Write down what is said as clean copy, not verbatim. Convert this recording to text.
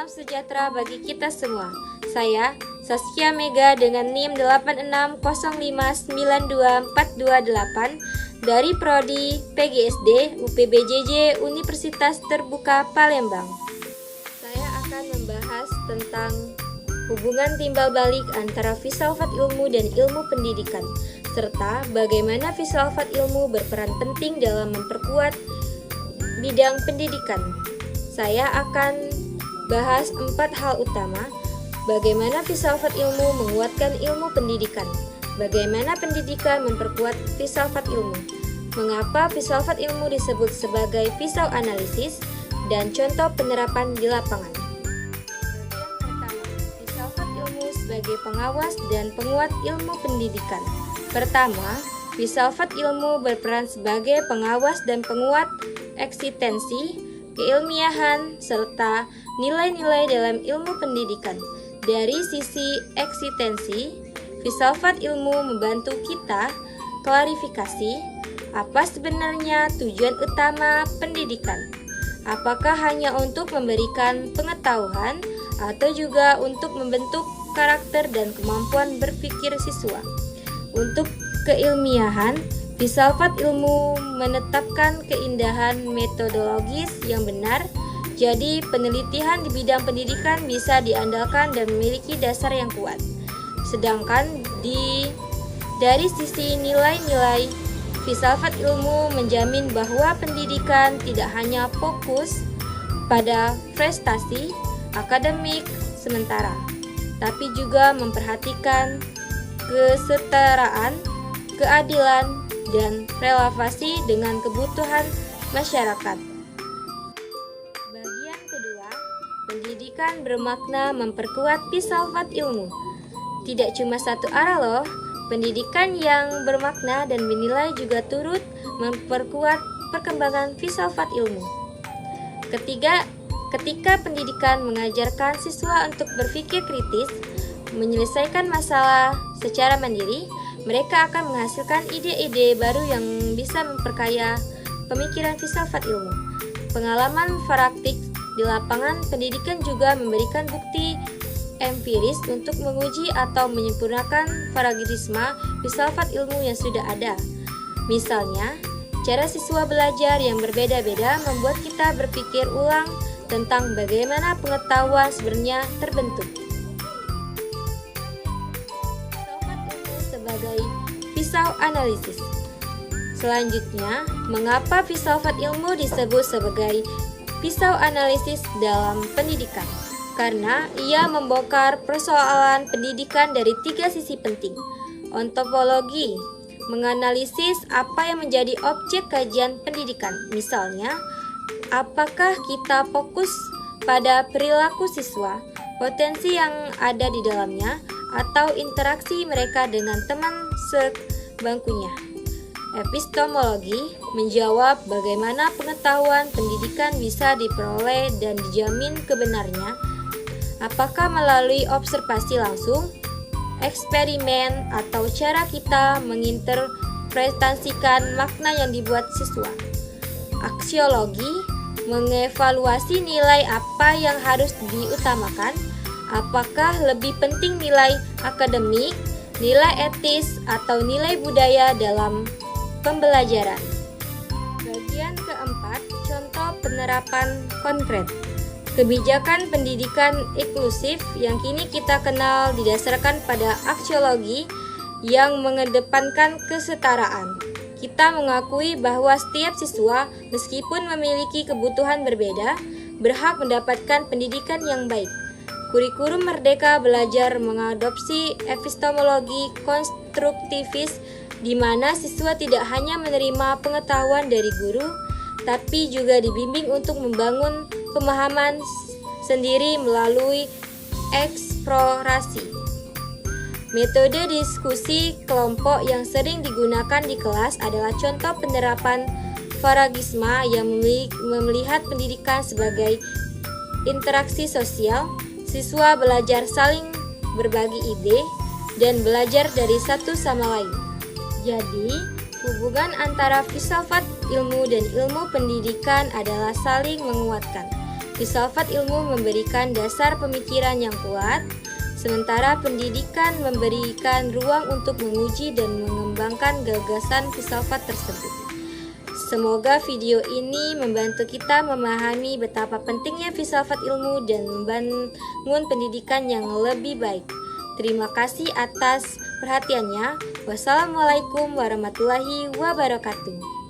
Salam sejahtera bagi kita semua. Saya Saskia Mega dengan NIM 8605924228 dari Prodi PGSD UPBJJ Universitas Terbuka Palembang. Saya akan membahas tentang hubungan timbal balik antara filsafat ilmu dan ilmu pendidikan, serta bagaimana filsafat ilmu berperan penting dalam memperkuat bidang pendidikan. Saya akan bahas 4 hal utama: bagaimana filsafat ilmu menguatkan ilmu pendidikan, bagaimana pendidikan memperkuat filsafat ilmu, mengapa filsafat ilmu disebut sebagai pisau analisis, dan contoh penerapan di lapangan. Bagian pertama, filsafat ilmu sebagai pengawas dan penguat ilmu pendidikan. Pertama, filsafat ilmu berperan sebagai pengawas dan penguat eksistensi, keilmiahan, serta nilai-nilai dalam ilmu pendidikan. Dari sisi eksistensi, filsafat ilmu membantu kita klarifikasi apa sebenarnya tujuan utama pendidikan. Apakah hanya untuk memberikan pengetahuan atau juga untuk membentuk karakter dan kemampuan berpikir siswa. Untuk keilmiahan, filsafat ilmu menetapkan keindahan metodologis yang benar, jadi penelitian di bidang pendidikan bisa diandalkan dan memiliki dasar yang kuat. Sedangkan dari sisi nilai-nilai, filsafat ilmu menjamin bahwa pendidikan tidak hanya fokus pada prestasi akademik sementara, tapi juga memperhatikan kesetaraan, keadilan, dan relevasi dengan kebutuhan masyarakat. Bagian kedua, pendidikan bermakna memperkuat filsafat ilmu. Tidak cuma satu arah loh, pendidikan yang bermakna dan bernilai juga turut memperkuat perkembangan filsafat ilmu. Ketika pendidikan mengajarkan siswa untuk berpikir kritis, menyelesaikan masalah secara mandiri, mereka akan menghasilkan ide-ide baru yang bisa memperkaya pemikiran filsafat ilmu. Pengalaman praktik di lapangan pendidikan juga memberikan bukti empiris untuk menguji atau menyempurnakan paradigma filsafat ilmu yang sudah ada. Misalnya, cara siswa belajar yang berbeda-beda membuat kita berpikir ulang tentang bagaimana pengetahuan sebenarnya terbentuk. Sebagai pisau analisis. Selanjutnya, mengapa filsafat ilmu disebut sebagai pisau analisis dalam pendidikan? Karena ia membongkar persoalan pendidikan dari 3 sisi penting. Ontologi, menganalisis apa yang menjadi objek kajian pendidikan. Misalnya, apakah kita fokus pada perilaku siswa, potensi yang ada di dalamnya, atau interaksi mereka dengan teman sebangkunya. Epistemologi menjawab bagaimana pengetahuan pendidikan bisa diperoleh dan dijamin kebenarnya, apakah melalui observasi langsung, eksperimen, atau cara kita menginterpretasikan makna yang dibuat siswa. Aksiologi mengevaluasi nilai apa yang harus diutamakan. Apakah lebih penting nilai akademik, nilai etis, atau nilai budaya dalam pembelajaran? Bagian keempat, contoh penerapan konkret. Kebijakan pendidikan inklusif yang kini kita kenal didasarkan pada aksiologi yang mengedepankan kesetaraan. Kita mengakui bahwa setiap siswa, meskipun memiliki kebutuhan berbeda, berhak mendapatkan pendidikan yang baik. Kurikulum Merdeka Belajar mengadopsi epistemologi konstruktivis di mana siswa tidak hanya menerima pengetahuan dari guru, tapi juga dibimbing untuk membangun pemahaman sendiri melalui eksplorasi. Metode diskusi kelompok yang sering digunakan di kelas adalah contoh penerapan paradigma yang melihat pendidikan sebagai interaksi sosial. Siswa belajar saling berbagi ide dan belajar dari satu sama lain. Jadi, hubungan antara filsafat ilmu dan ilmu pendidikan adalah saling menguatkan. Filsafat ilmu memberikan dasar pemikiran yang kuat, sementara pendidikan memberikan ruang untuk menguji dan mengembangkan gagasan filsafat tersebut. Semoga video ini membantu kita memahami betapa pentingnya filsafat ilmu dan membangun pendidikan yang lebih baik. Terima kasih atas perhatiannya. Wassalamualaikum warahmatullahi wabarakatuh.